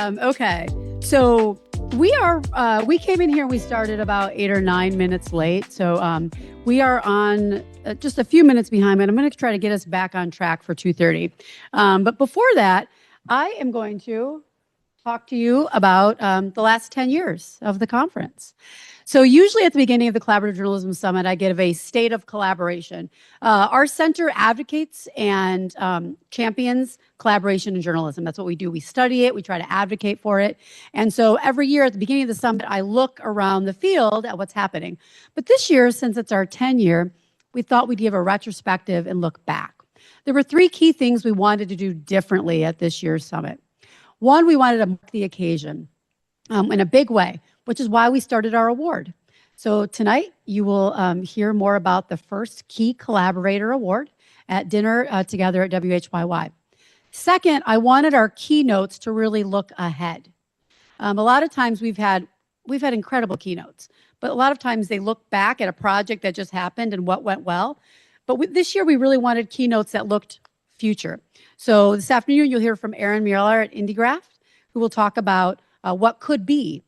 Okay, so we came in here and we started about 8 or 9 minutes late. So we are on just a few minutes behind, but I'm going to try to get us back on track for 2:30. But before that, I am going to talk to you about the last 10 years of the conference. So usually at the beginning of the Collaborative Journalism Summit, I give a state of collaboration. Our center advocates and champions collaboration in journalism. That's what we do. We study it. We try to advocate for it. And so every year at the beginning of the summit, I look around the field at what's happening. But this year, since it's our 10 year, we thought we'd give a retrospective and look back. There were 3 key things we wanted to do differently at this year's summit. One, we wanted to mark the occasion in a big way, which is why we started our award. So tonight, you will hear more about the first Key Collaborator Award at dinner together at WHYY. Second, I wanted our keynotes to really look ahead. A lot of times we've had incredible keynotes, but a lot of times they look back at a project that just happened and what went well. But this year, we really wanted keynotes that looked future. So this afternoon, you'll hear from Erin Millar at Indiegraf, who will talk about what could be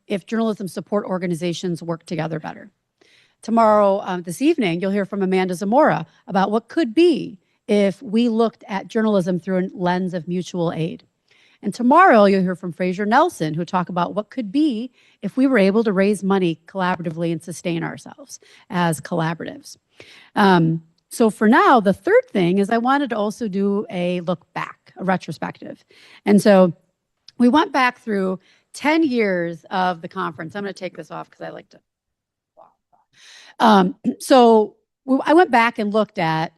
if journalism support organizations work together better. Tomorrow, this evening, you'll hear from Amanda Zamora about what could be if we looked at journalism through a lens of mutual aid. And tomorrow, you'll hear from Frazier Nelson, who will talk about what could be if we were able to raise money collaboratively and sustain ourselves as collaboratives. So for now, the third thing is I wanted to also do a look back, a retrospective. And so we went back through 10 years of the conference. I'm going to take this off because I like to. I went back and looked at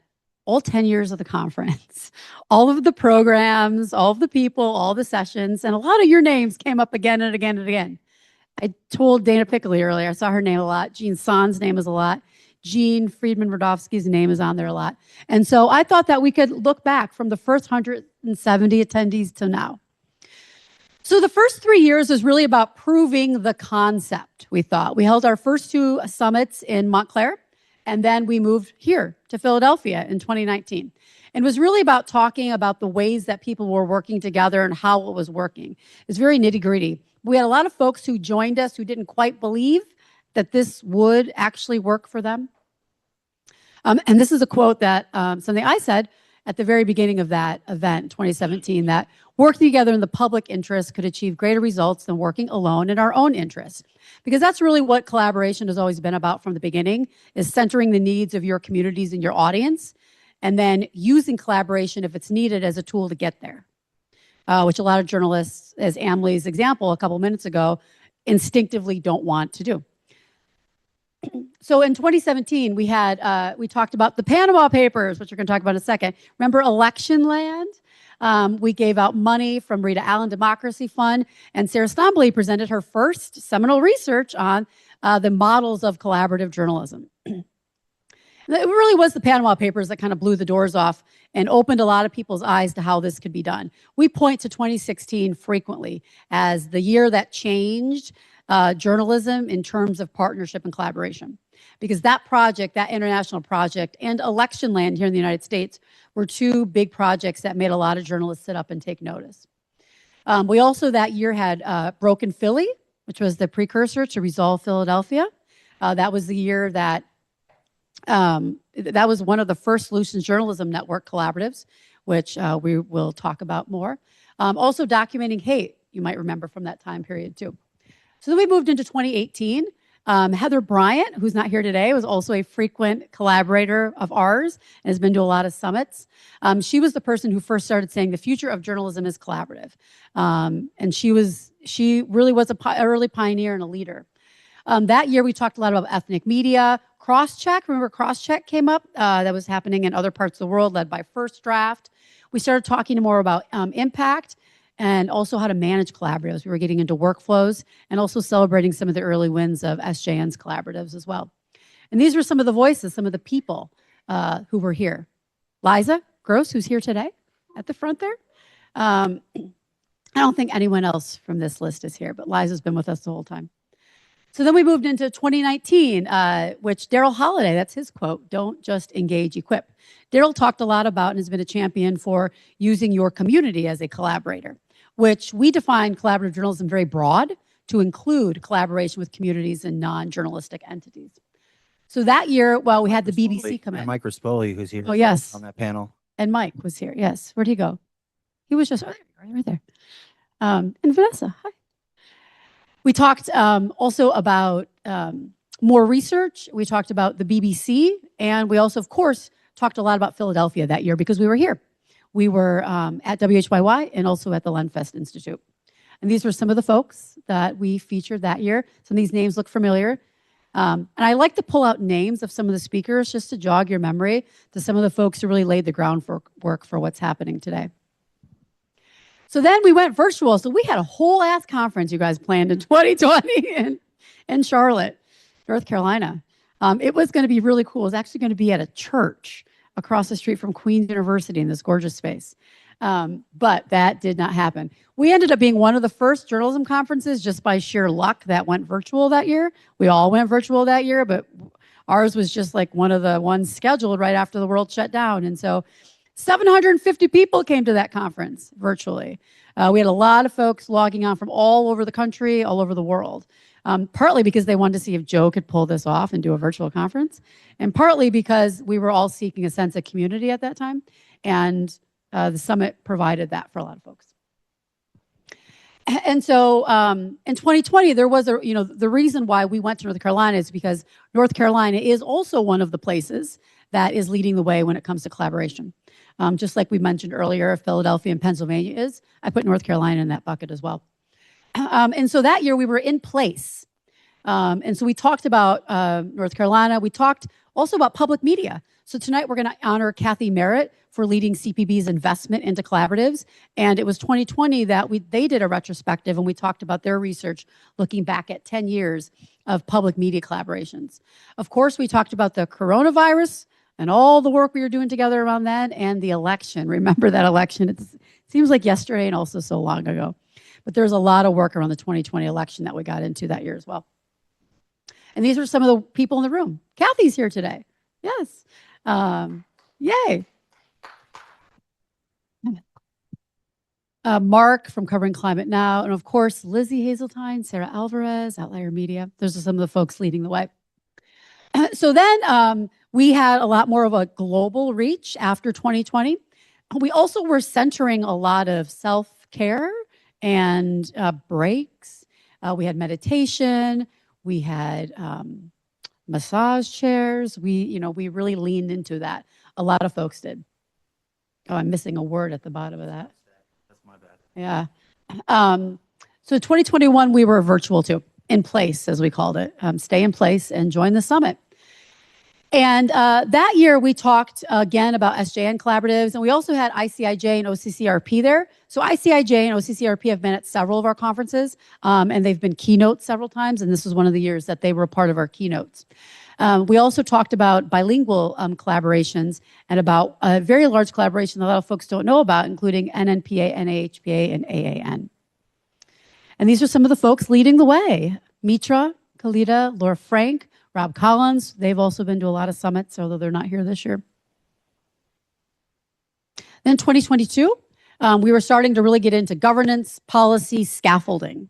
all 10 years of the conference, all of the programs, all of the people, all the sessions, and a lot of your names came up again and again and again. I told Dana Pickley earlier, I saw her name a lot. Jean Son's name is a lot. Jean Friedman-Radofsky's name is on there a lot. And so I thought that we could look back from the first 170 attendees to now. So the first 3 years was really about proving the concept, we thought. We held our first 2 summits in Montclair, and then we moved here to Philadelphia in 2019. And it was really about talking about the ways that people were working together and how it was working. It's very nitty-gritty. We had a lot of folks who joined us who didn't quite believe that this would actually work for them. And this is a quote that something I said at the very beginning of that event in 2017, that working together in the public interest could achieve greater results than working alone in our own interest. Because that's really what collaboration has always been about from the beginning, is centering the needs of your communities and your audience, and then using collaboration if it's needed as a tool to get there, which a lot of journalists, as Amley's example a couple minutes ago, instinctively don't want to do. So in 2017, we talked about the Panama Papers, which we're going to talk about in a second. Remember Election Land? We gave out money from Rita Allen Democracy Fund, and Sarah Stombley presented her first seminal research on the models of collaborative journalism. It really was the Panama Papers that kind of blew the doors off and opened a lot of people's eyes to how this could be done. We point to 2016 frequently as the year that changed journalism in terms of partnership and collaboration. Because that project, that international project, and Election Land here in the United States were 2 big projects that made a lot of journalists sit up and take notice. We also that year had Broken Philly, which was the precursor to Resolve Philadelphia. That was the year that was one of the first Solutions Journalism Network collaboratives, which we will talk about more. Also documenting hate, you might remember from that time period too. So then we moved into 2018. Heather Bryant, who's not here today, was also a frequent collaborator of ours and has been to a lot of summits. She was the person who first started saying the future of journalism is collaborative. And she really was an early pioneer and a leader. That year, we talked a lot about ethnic media. Crosscheck, remember Crosscheck came up? That was happening in other parts of the world, led by First Draft. We started talking more about impact and also how to manage collaboratives. We were getting into workflows and also celebrating some of the early wins of SJN's collaboratives as well. And these were some of the voices, some of the people who were here. Liza Gross, who's here today at the front there. I don't think anyone else from this list is here, but Liza's been with us the whole time. So then we moved into 2019, which Daryl Holiday, that's his quote, "Don't just engage, equip." Daryl talked a lot about and has been a champion for using your community as a collaborator. which we define collaborative journalism very broad to include collaboration with communities and non-journalistic entities. So that year, well, we had the BBC come in. And Mike Rispoli, who's here on that panel. And Mike was here, yes. Where'd he go? He was just right there. And Vanessa, hi. We talked also about more research. We talked about the BBC, and we also, of course, talked a lot about Philadelphia that year because we were here. We were at WHYY and also at the Lenfest Institute. And these were some of the folks that we featured that year. Some of these names look familiar. And I like to pull out names of some of the speakers just to jog your memory to some of the folks who really laid the groundwork for what's happening today. So then we went virtual. So we had a whole ass conference you guys planned in 2020 in Charlotte, North Carolina. It was going to be really cool. It was actually going to be at a church across the street from Queen's University in this gorgeous space. But that did not happen. We ended up being one of the first journalism conferences just by sheer luck that went virtual that year. We all went virtual that year, but ours was just like one of the ones scheduled right after the world shut down. And so 750 people came to that conference virtually. We had a lot of folks logging on from all over the country, all over the world. Partly because they wanted to see if Joe could pull this off and do a virtual conference, and partly because we were all seeking a sense of community at that time, and the summit provided that for a lot of folks. And so in 2020, there was the reason why we went to North Carolina is because North Carolina is also one of the places that is leading the way when it comes to collaboration. Just like we mentioned earlier, Philadelphia and Pennsylvania is. I put North Carolina in that bucket as well. And so that year we were in place. And so we talked about North Carolina. We talked also about public media. So tonight we're going to honor Kathy Merritt for leading CPB's investment into collaboratives. And it was 2020 that they did a retrospective, and we talked about their research looking back at 10 years of public media collaborations. Of course, we talked about the coronavirus and all the work we were doing together around that, and the election. Remember that election? It seems like yesterday and also so long ago. But there's a lot of work around the 2020 election that we got into that year as well. And these are some of the people in the room. Kathy's here today. Yes. Yay. Mark from Covering Climate Now. And of course, Lizzie Hazeltine, Sarah Alvarez, Outlier Media. Those are some of the folks leading the way. So then we had a lot more of a global reach after 2020. We also were centering a lot of self-care and breaks. We had meditation. We had massage chairs. We really leaned into that. A lot of folks did. Oh, I'm missing a word at the bottom of that. That's my bad. Yeah. So 2021, we were virtual too, in place, as we called it. Stay in place and join the summit. And that year, we talked again about SJN collaboratives, and we also had ICIJ and OCCRP there. So ICIJ and OCCRP have been at several of our conferences, and they've been keynotes several times, and this was one of the years that they were part of our keynotes. We also talked about bilingual collaborations and about a very large collaboration that a lot of folks don't know about, including NNPA, NAHPA, and AAN. And these are some of the folks leading the way. Mitra, Khalida, Laura Frank, Rob Collins. They've also been to a lot of summits, although they're not here this year. Then 2022, we were starting to really get into governance, policy, scaffolding.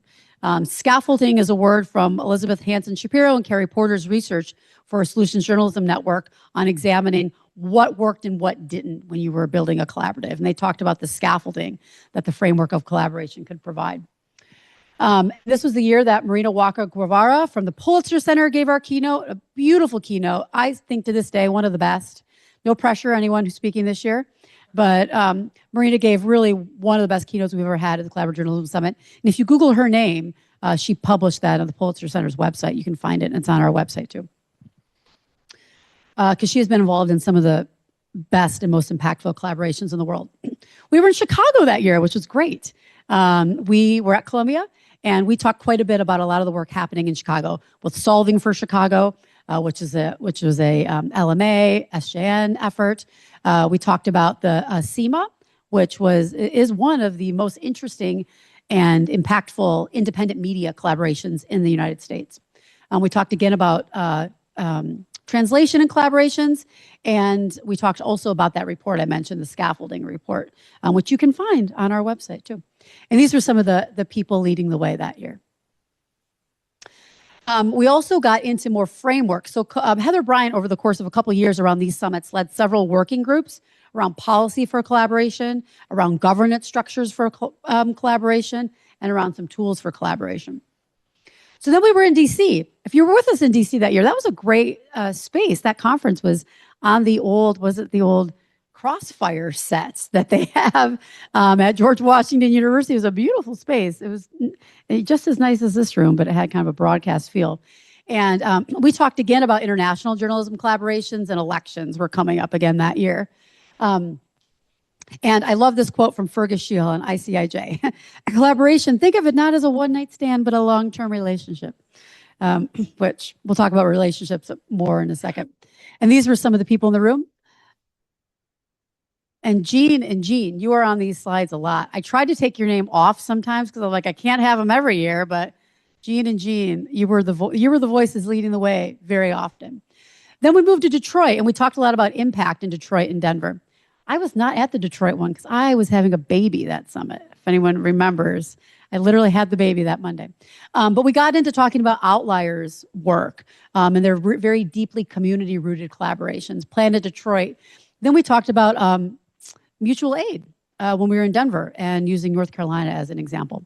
Scaffolding is a word from Elizabeth Hanson Shapiro and Carrie Porter's research for Solutions Journalism Network on examining what worked and what didn't when you were building a collaborative. And they talked about the scaffolding that the framework of collaboration could provide. This was the year that Marina Walker Guevara from the Pulitzer Center gave our keynote, a beautiful keynote. I think to this day, one of the best. No pressure, anyone who's speaking this year. But Marina gave really one of the best keynotes we've ever had at the Collaborative Journalism Summit. And if you Google her name, she published that on the Pulitzer Center's website. You can find it, and it's on our website too. Because she has been involved in some of the best and most impactful collaborations in the world. We were in Chicago that year, which was great. We were at Columbia, and we talked quite a bit about a lot of the work happening in Chicago with Solving for Chicago, which was a LMA, SJN effort. We talked about the CIMA, which is one of the most interesting and impactful independent media collaborations in the United States. We talked again about translation and collaborations. And we talked also about that report I mentioned, the scaffolding report, which you can find on our website too. And these were some of the people leading the way that year. We also got into more framework. So Heather Bryant, over the course of a couple of years around these summits, led several working groups around policy for collaboration, around governance structures for collaboration, and around some tools for collaboration. So then we were in DC. If you were with us in DC that year, that was a great space. That conference was on the old, was it the old Crossfire sets that they have at George Washington University? It was a beautiful space. It was just as nice as this room, but it had kind of a broadcast feel. And we talked again about international journalism collaborations, and elections were coming up again that year. And I love this quote from Fergus Shiel on ICIJ. A collaboration, think of it not as a one-night stand, but a long-term relationship, which we'll talk about relationships more in a second. And these were some of the people in the room. And Jean, you are on these slides a lot. I tried to take your name off sometimes because I'm like, I can't have them every year, but Jean, you were the voices leading the way very often. Then we moved to Detroit, and we talked a lot about impact in Detroit and Denver. I was not at the Detroit one because I was having a baby that summit, if anyone remembers. I literally had the baby that Monday. But we got into talking about Outliers' work and their very deeply community-rooted collaborations planned at Detroit. Then we talked about mutual aid when we were in Denver and using North Carolina as an example.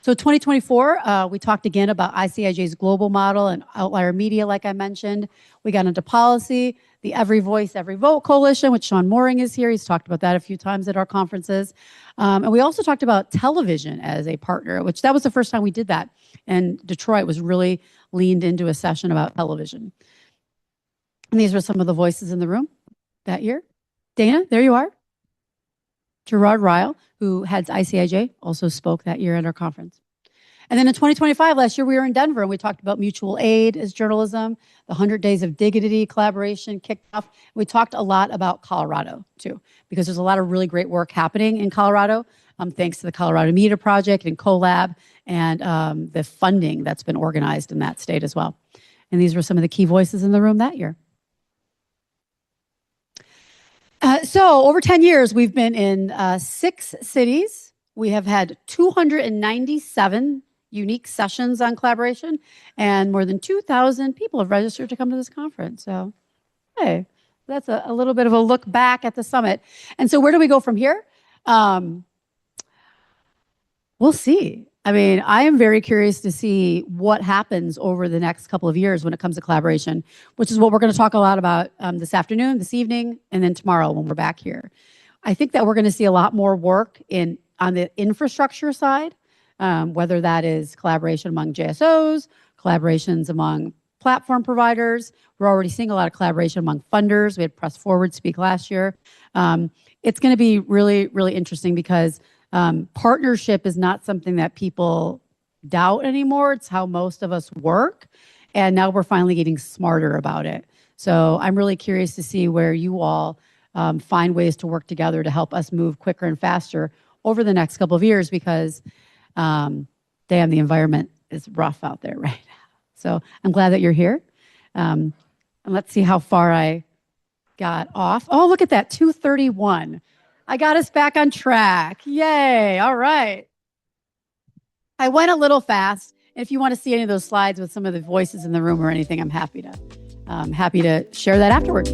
So 2024, we talked again about ICIJ's global model and outlier media, like I mentioned. We got into policy, the Every Voice, Every Vote Coalition, which Sean Mooring is here. He's talked about that a few times at our conferences. And we also talked about television as a partner, which that was the first time we did that. And Detroit was really leaned into a session about television. And these were some of the voices in the room that year. Dana, there you are. Gerard Ryle, who heads ICIJ, also spoke that year at our conference. And then in 2025, last year, we were in Denver, and we talked about mutual aid as journalism, the 100 Days of Dignity collaboration kicked off. We talked a lot about Colorado, too, because there's a lot of really great work happening in Colorado, thanks to the Colorado Media Project and CoLab and the funding that's been organized in that state as well. And these were some of the key voices in the room that year. So over 10 years, we've been in 6 cities. We have had 297 unique sessions on collaboration, and more than 2,000 people have registered to come to this conference. So, hey, that's a little bit of a look back at the summit. And so where do we go from here? We'll see. I mean, I am very curious to see what happens over the next couple of years when it comes to collaboration, which is what we're going to talk a lot about this afternoon, this evening, and then tomorrow when we're back here. I think that we're going to see a lot more work on the infrastructure side, whether that is collaboration among JSOs, collaborations among platform providers. We're already seeing a lot of collaboration among funders. We had Press Forward speak last year. It's going to be really, really interesting because partnership is not something that people doubt anymore. It's how most of us work. And now we're finally getting smarter about it. So I'm really curious to see where you all find ways to work together to help us move quicker and faster over the next couple of years because, damn, the environment is rough out there right now. So I'm glad that you're here. And let's see how far I got off. Oh, look at that, 2:31. I got us back on track. Yay. All right. I went a little fast. If you want to see any of those slides with some of the voices in the room or anything, I'm happy to share that afterward.